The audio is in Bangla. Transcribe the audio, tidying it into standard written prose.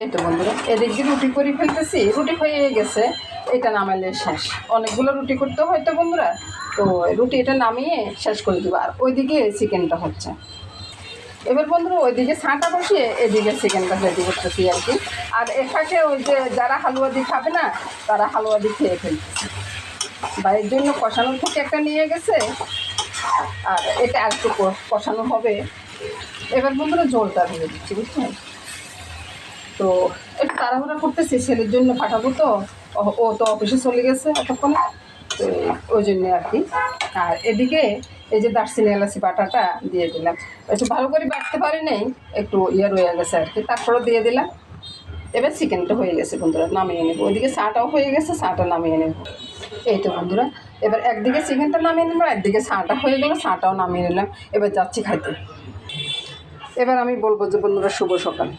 এই তো বন্ধুরা, এদিক দিয়ে রুটি করে ফেলতেছি, রুটি হয়ে গেছে। এটা নামাইলে শেষ, অনেকগুলো রুটি করতে হয় তো বন্ধুরা, তো রুটি এটা নামিয়ে শেষ করে দেবো। আর ওইদিকে চিকেনটা হচ্ছে। এবার বন্ধুরা ওইদিকে ছাঁটা বসিয়ে এদিকে চিকেনটা রেডি করতেছি আর কি। আর এখানে ওই যে যারা হালুয়া দিয়ে খাবে না, তারা হালুয়া দিয়ে খেয়ে ফেলতেছে। বাইরের জন্য কষানোর থেকে একটা নিয়ে গেছে, আর এটা একটু কষানো হবে। এবার বন্ধুরা জলটা দিয়ে দিচ্ছি, বুঝছেন তো। একটু তাড়াহুড়া করতেছি, ছেলের জন্য পাঠাবো তো, ও তো অফিসে চলে গেছে এতক্ষণে, তো ওই জন্যে আর কি। আর এদিকে এই যে দারচিনি এলাচি বাটাটা দিয়ে দিলাম। একটু ভালো করে বাটতে পারি নাই, একটু রয়ে গেছে আর কি, তারপরে দিয়ে দিলাম। এবার চিকেনটা হয়ে গেছে বন্ধুরা, নামিয়ে নেবো। ওইদিকে চাটাও হয়ে গেছে, চাটা নামিয়ে নেব। এই তো বন্ধুরা, এবার একদিকে চিকেনটা নামিয়ে নিলাম, একদিকে চাটা হয়ে গেলো, চাটাও নামিয়ে নিলাম। এবার যাচ্ছি খাইতে। এবার আমি বলবো যে বন্ধুরা শুভ সকাল।